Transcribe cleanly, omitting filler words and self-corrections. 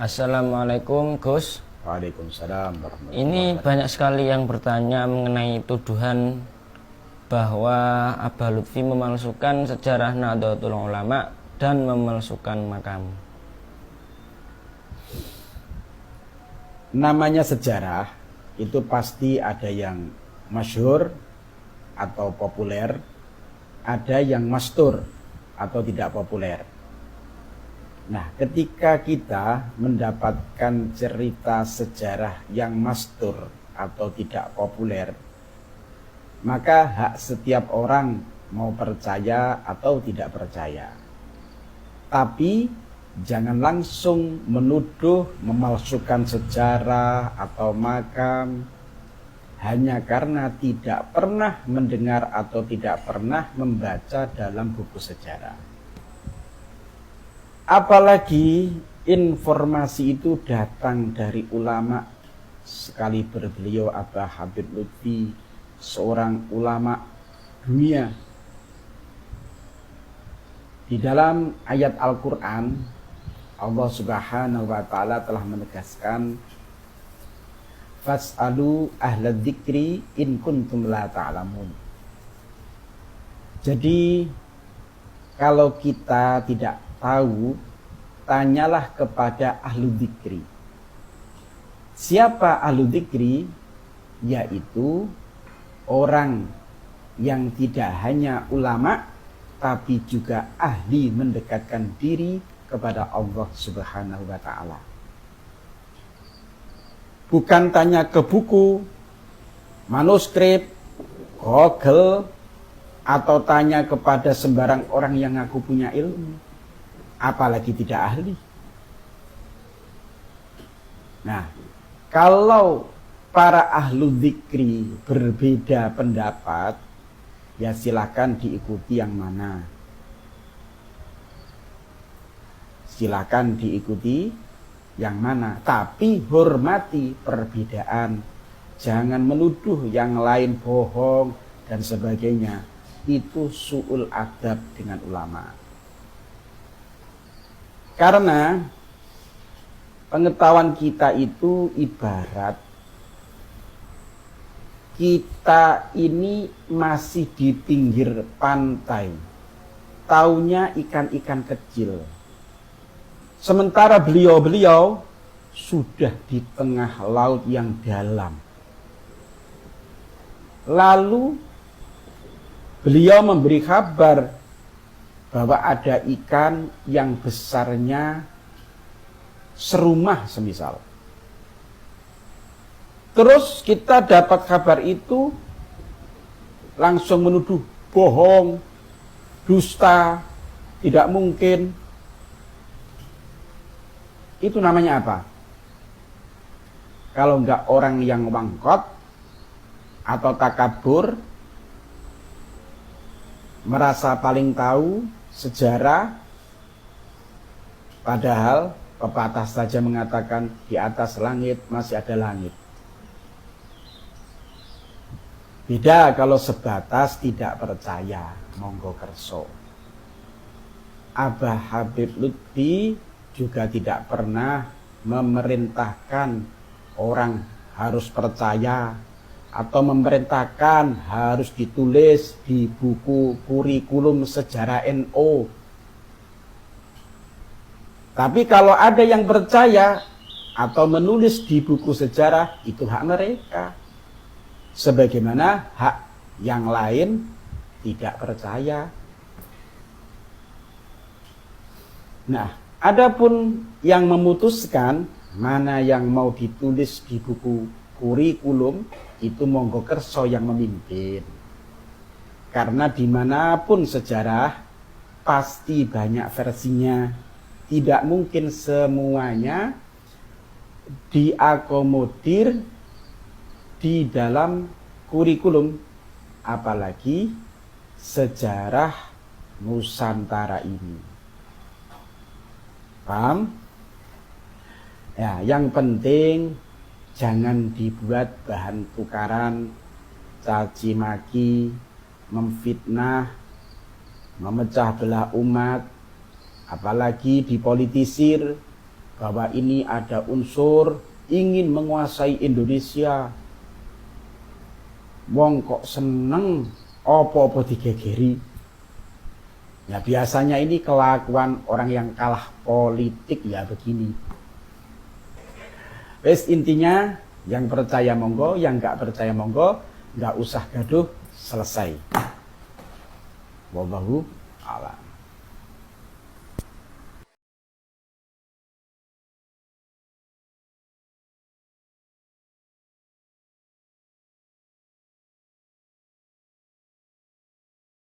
Assalamualaikum Gus. Waalaikumsalam warahmatullahi Ini wabarakatuh. banyak sekali yang bertanya mengenai tuduhan bahwa Abah Lutfi memalsukan sejarah Nahdlatul Ulama dan memalsukan makam. Namanya sejarah itu pasti ada yang masyhur atau populer, ada yang mastur atau tidak populer. Nah, ketika kita mendapatkan cerita sejarah yang mastur atau tidak populer, maka hak setiap orang mau percaya atau tidak percaya. Tapi jangan langsung menuduh memalsukan sejarah atau makam hanya karena tidak pernah mendengar atau tidak pernah membaca dalam buku sejarah. Apalagi informasi itu datang dari ulama, sekaliber beliau Abah Habib Lutfi, seorang ulama dunia. Di dalam ayat Al-Quran, Allah Subhanahu wa Ta'ala telah menegaskan, fas'alu ahla dzikri in kuntum la ta'lamun. Jadi kalau kita tidak tahu, tanyalah kepada ahlu dzikri. Siapa ahlu dzikri? Yaitu orang yang tidak hanya ulama, tapi juga ahli mendekatkan diri kepada Allah Subhanahu wa Ta'ala. Bukan tanya ke buku, manuskrip, Google, atau tanya kepada sembarang orang yang ngaku punya ilmu, apalagi tidak ahli. Nah, kalau para ahlu dzikri berbeda pendapat, ya silakan diikuti yang mana. Silakan diikuti yang mana, tapi hormati perbedaan. Jangan menuduh yang lain bohong dan sebagainya. Itu su'ul adab dengan ulama. Karena pengetahuan kita itu ibarat kita ini masih di pinggir pantai, taunya ikan-ikan kecil. Sementara beliau-beliau sudah di tengah laut yang dalam. Lalu beliau memberi kabar bahwa ada ikan yang besarnya serumah semisal. Terus kita dapat kabar itu langsung menuduh bohong, dusta, tidak mungkin. Itu namanya apa? Kalau enggak orang yang wangkot atau takabur, merasa paling tahu sejarah, padahal pepatah saja mengatakan di atas langit masih ada langit. Beda kalau sebatas tidak percaya, monggo kerso. Abah Habib Lutfi juga tidak pernah memerintahkan orang harus percaya atau memerintahkan harus ditulis di buku kurikulum sejarah NU. Tapi kalau ada yang percaya atau menulis di buku sejarah, itu hak mereka. Sebagaimana hak yang lain tidak percaya. Nah, adapun yang memutuskan mana yang mau ditulis di buku kurikulum, itu monggo kerso yang memimpin. Karena dimanapun sejarah pasti banyak versinya. Tidak mungkin semuanya diakomodir di dalam kurikulum, apalagi sejarah Nusantara ini. Paham? Ya, yang penting jangan dibuat bahan tukaran, caci maki, memfitnah, memecah belah umat, apalagi dipolitisir, bahwa ini ada unsur ingin menguasai Indonesia. Wong kok seneng apa-apa digegeri. Ya biasanya ini kelakuan orang yang kalah politik ya begini. Wes intinya yang percaya monggo, yang nggak percaya monggo, nggak usah gaduh, selesai. Wallahu a'lam.